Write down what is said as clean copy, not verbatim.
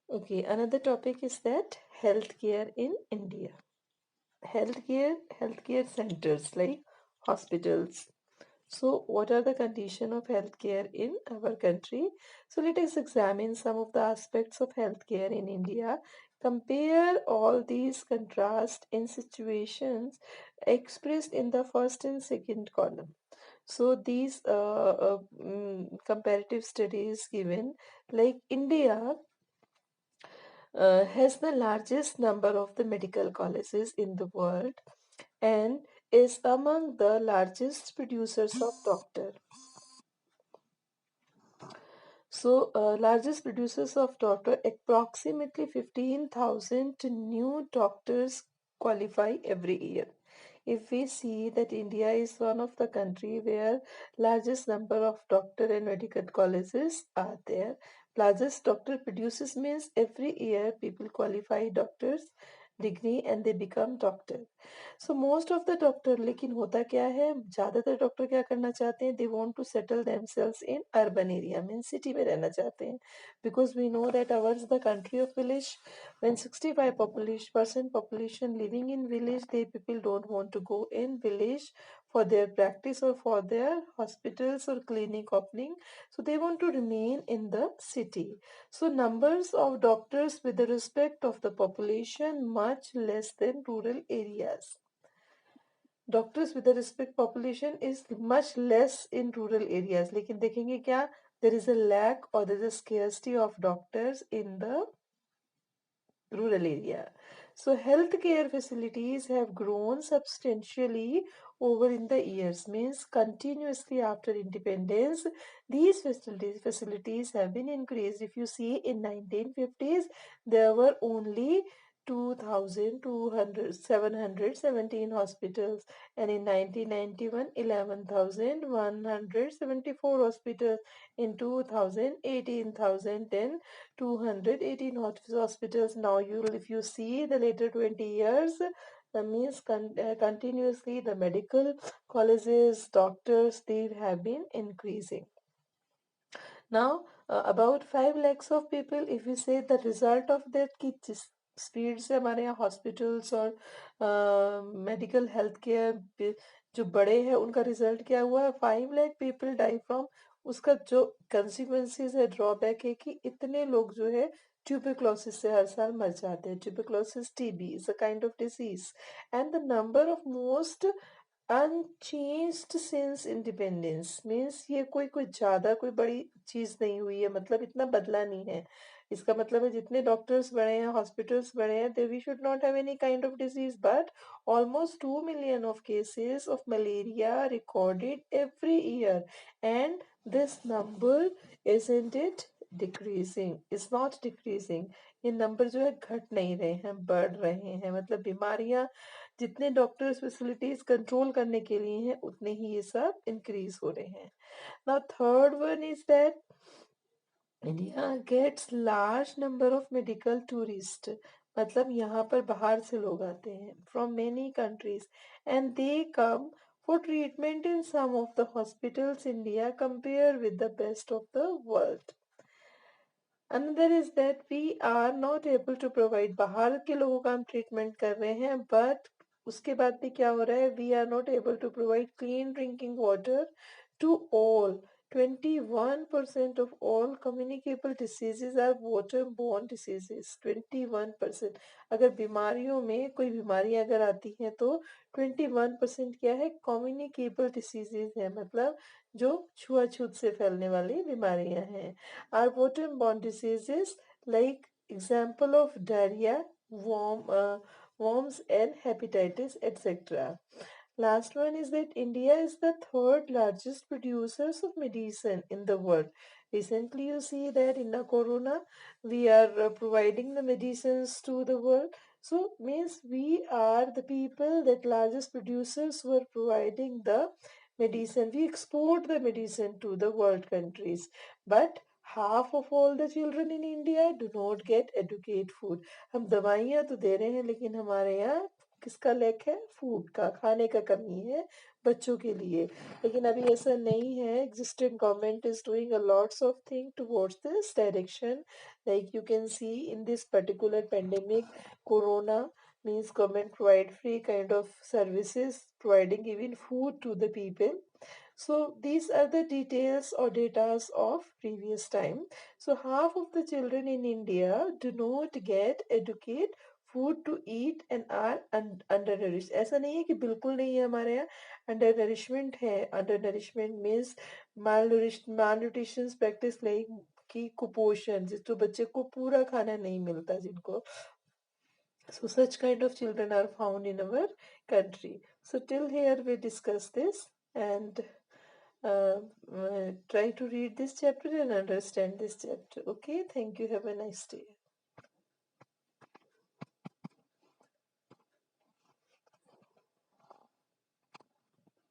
Okay, another topic is that healthcare in India. Healthcare centers like hospitals. So, what are the condition of healthcare in our country? So, let us examine some of the aspects of healthcare in India. Compare all these contrast in situations expressed in the first and second column. So, these comparative studies given, like India has the largest number of the medical colleges in the world and is among the largest producers of doctor. So, largest producers of doctor, approximately 15,000 new doctors qualify every year. If we see that India is one of the country where largest number of doctor and medical colleges are there, largest doctor producers means every year people qualify doctors degree and they become doctor. So most of the doctor, लेकिन होता क्या है, ज्यादातर doctor क्या करना चाहते हैं, they want to settle themselves in urban area, means city में रहना चाहते हैं, because we know that ours the country of village, when 65% population living in village, they people don't want to go in village for their practice or for their hospitals or clinic opening, so they want to remain in the city. So numbers of doctors with the respect of the population much less than rural areas. Doctors with respect population is much less in rural areas, लेकिन देखेंगे क्या, there is a lack और there is a scarcity of doctors in the rural area. So healthcare facilities have grown substantially over in the years, means continuously after independence these facilities have been increased. If you see in 1950s there were only 2,717 hospitals, and in 1991 11,174 hospitals, in 2000 18,010, 218 hospitals. Now if you see the later 20 years, that means continuously the medical colleges, doctors, they have been increasing. Now, about 5 lakhs of people, if we say the result of that कि जिस speed से हमारे यहाँ hospitals और medical health care जो बड़े हैं उनका रिजल्ट क्या हुआ है, 5 लाख पीपल डाई फ्रॉम, उसका जो कंसिक्वेंसेस है, ड्रॉबैक है कि इतने लोग जो है ट्यूबरक्लोसिस से हर साल मर जाते हैं. Tuberculosis TB is a kind of disease and the number of most unchanged since independence, means ये कोई कोई ज़्यादा कोई बड़ी चीज़ नहीं हुई है, मतलब इतना बदला नहीं है. इसका मतलब है जितने डॉक्टर्स बढ़े हैं, हॉस्पिटल्स बढ़े हैं, they we should not have any kind of disease, but almost 2 million of cases of malaria recorded every year, and this number, isn't it decreasing, is not decreasing. ये नंबर जो है घट नहीं रहे हैं, बढ़ रहे हैं, मतलब बीमारियां जितने डॉक्टर्स फैसिलिटीज कंट्रोल करने के लिए हैं उतने ही ये सब इंक्रीज हो रहे हैं. Now third one is that India gets large number of medical tourist, मतलब यहाँ पर बाहर से लोग आते हैं from many countries and they come for treatment in some of the hospitals India compare with the best of the world. Another is that we are not able to provide, बाहर के लोगों का हम ट्रीटमेंट कर रहे हैं, but उसके बाद भी क्या हो रहा है, we are not able to provide clean drinking water to all. 21% of all communicable diseases are waterborne diseases. 21%. अगर बीमारियों में कोई बीमारी अगर आती है तो 21% क्या है, communicable diseases है, मतलब जो छुआछूत से फैलने वाली बीमारियां हैं. Are waterborne diseases like example of diarrhea, worms and hepatitis, etc. Last one is that India is the third largest producers of medicine in the world. Recently, you see that in the corona, we are providing the medicines to the world. So, means we are the people that largest producers were providing the medicine. We export the medicine to the world countries. But half of all the children in India do not get adequate food. हम दवाइयाँ तो दे रहे हैं लेकिन हमारे यहाँ किसका lack है? फूड का, खाने का कमी है बच्चों के लिए। लेकिन अभी ऐसा नहीं है, existing government is doing a lots of thing towards this direction. Like you can see in this particular pandemic, corona, means government provide free kind of services, providing even food to the people. So these are the details or datas of previous time. So half of the children in India do not get adequate food to eat and are undernourished. ऐसा नहीं है कि बिल्कुल नहीं है हमारे यहाँ, undernourishment है. Undernourishment means malnutrition practice like कि कुपोषण, जिस तो बच्चे को पूरा खाना नहीं मिलता जिनको. So such kind of children are found in our country. So till here we discuss this, and uh, try to read this chapter and understand this chapter. Okay, thank you. Have a nice day.